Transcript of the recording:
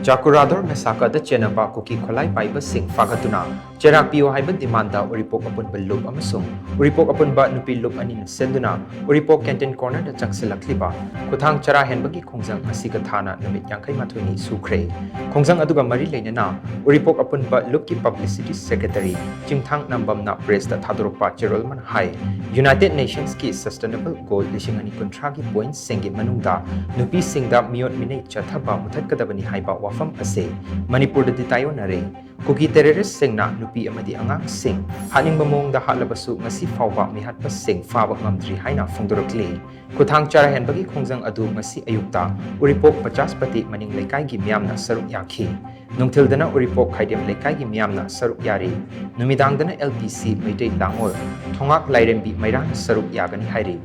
Jakuradhor Massacre Da Chennaba Kuki khutlai paiba shing phagattuna Cheirak Piyu Haiba demanda Uripok Apunba Lup amasung Uripok Apunba Nupi Lup anina shinduna Uripok Canteen Corner da changshillakliba Khuthang Chara henbagi Khongjang ngasi thana Numit ni Sukhre Khongjang aduga mari leinana Uripok Apunba Lup ki Publicity Secretary Chingthang nambamna press da thadorokpa cherolman hai United Nations ki Sustainable Goal 2030 ki point sengi manungda nupi singda miyot minay chathaba muthatkadabani haiba wafam ase Manipuri di tayo na rin Kuki terrorist sing na nupi amadi angang sing haning mamong da halabasu ngasi fawba mihat pa sing fawak ngamdri hai na fungdorokli Khuthang Chara henbagi Khongjang adu ngasi ayukta Uripok 50 pati maning laikay gi miyam na saruk yaki nungtil dana Uripok khaidem laikay gi miyam na saruk yari numidang dana LPC maitay langor thongak lairembi mairang saruk yagani hairi